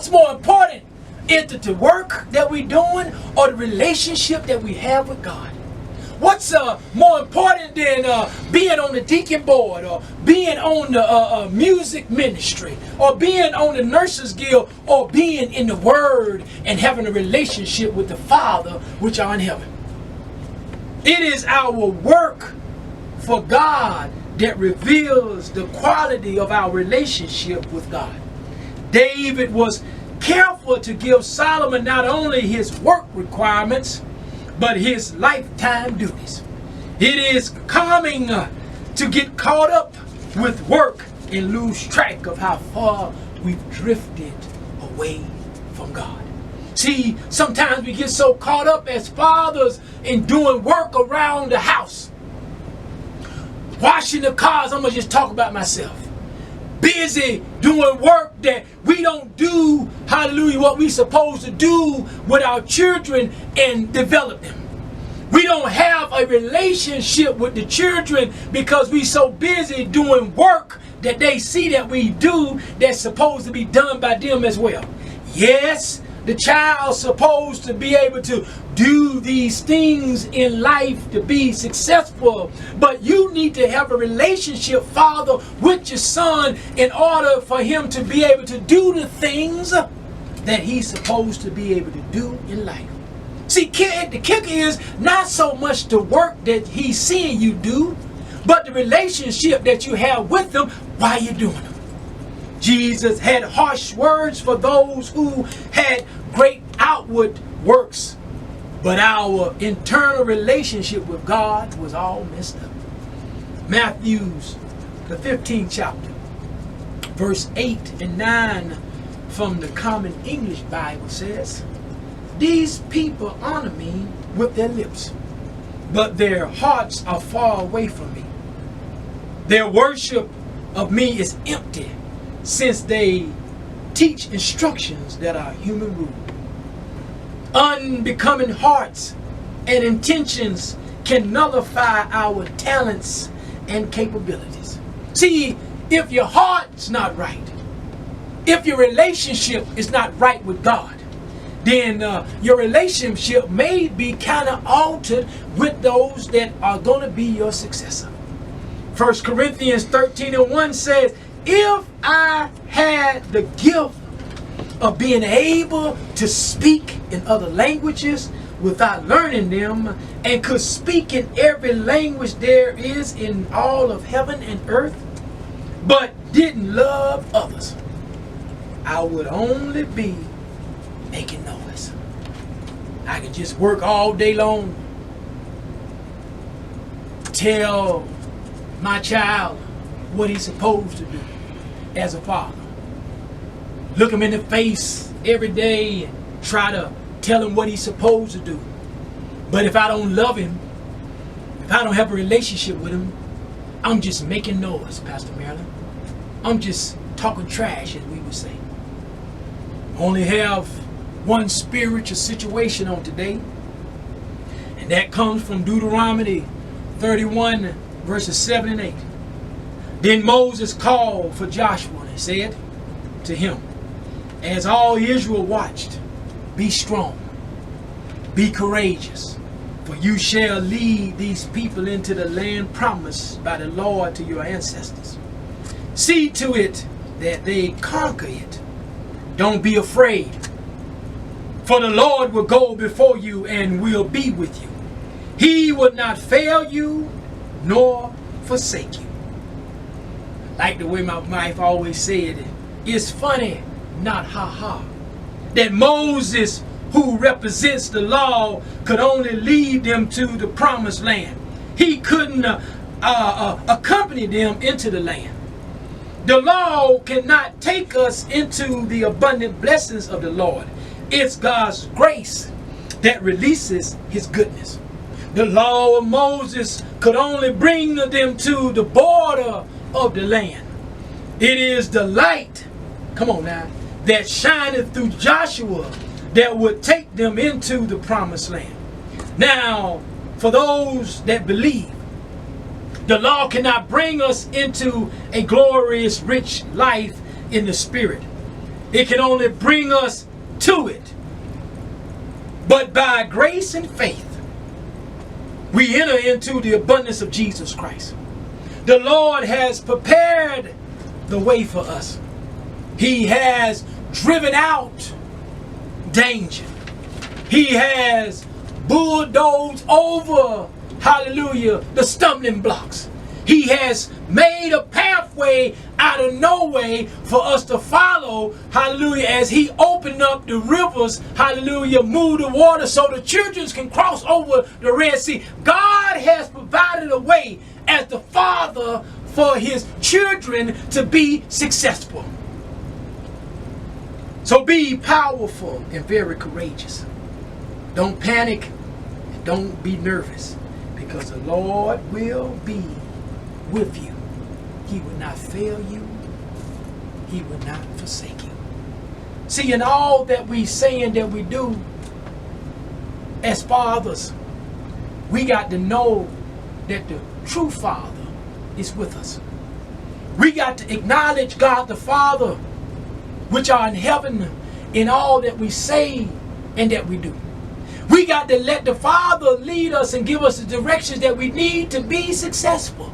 What's more important? Is it the work that we're doing or the relationship that we have with God? What's more important than being on the deacon board or being on the music ministry or being on the nurses guild or being in the Word and having a relationship with the Father which are in heaven? It is our work for God that reveals the quality of our relationship with God. David was careful to give Solomon not only his work requirements, but his lifetime duties. It is common to get caught up with work and lose track of how far we've drifted away from God. See, sometimes we get so caught up as fathers in doing work around the house. Washing the cars, I'm going to just talk about myself. Busy doing work that we don't do, hallelujah, what we supposed to do with our children and develop them. We don't have a relationship with the children because we so busy doing work that they see that we do that's supposed to be done by them as well. Yes, the child's supposed to be able to do these things in life to be successful, but you need to have a relationship, Father, with your son in order for him to be able to do the things that he's supposed to be able to do in life. See, the kicker is not so much the work that he's seeing you do, but the relationship that you have with him while you're doing it. Jesus had harsh words for those who had great outward works, but our internal relationship with God was all messed up. Matthew's, the 15th chapter, verse 8 and 9 from the Common English Bible says, "These people honor me with their lips, but their hearts are far away from me. Their worship of me is empty, since they teach instructions that are human rule. Unbecoming hearts and intentions can nullify our talents and capabilities." See, if your heart's not right, if your relationship is not right with God, then your relationship may be kind of altered with those that are going to be your successor. 1 Corinthians 13:1 says, "If I had the gift of being able to speak in other languages without learning them, and could speak in every language there is in all of heaven and earth, but didn't love others, I would only be making noise." I can just work all day long, tell my child what he's supposed to do as a father, look him in the face every day and try to tell him what he's supposed to do. But if I don't love him, if I don't have a relationship with him, I'm just making noise, Pastor Marilyn. I'm just talking trash, as we would say. Only have one spiritual situation on today, and that comes from Deuteronomy 31 verses 7 and 8. "Then Moses called for Joshua and said to him, as all Israel watched, be strong, be courageous, for you shall lead these people into the land promised by the Lord to your ancestors. See to it that they conquer it. Don't be afraid, for the Lord will go before you and will be with you. He will not fail you nor forsake you." Like the way my wife always said, it's funny, not ha-ha, that Moses, who represents the law, could only lead them to the promised land. He couldn't accompany them into the land. The law cannot take us into the abundant blessings of the Lord. It's God's grace that releases his goodness. The law of Moses could only bring them to the border of the land. It is the light, come on now, that shineth through Joshua that would take them into the promised land. Now, for those that believe, the law cannot bring us into a glorious, rich life in the spirit. It can only bring us to it. But by grace and faith, we enter into the abundance of Jesus Christ. The Lord has prepared the way for us. He has driven out danger. He has bulldozed over, hallelujah, the stumbling blocks. He has made a pathway out of no way for us to follow, hallelujah, as he opened up the rivers, hallelujah, moved the water so the children can cross over the Red Sea. God has provided a way as the Father for his children to be successful. So be powerful and very courageous. Don't panic and don't be nervous, because the Lord will be with you. He will not fail you. He will not forsake you. See, in all that we say and that we do as fathers, we got to know that the true Father is with us. We got to acknowledge God the Father, which are in heaven, in all that we say and that we do. We got to let the Father lead us and give us the directions that we need to be successful.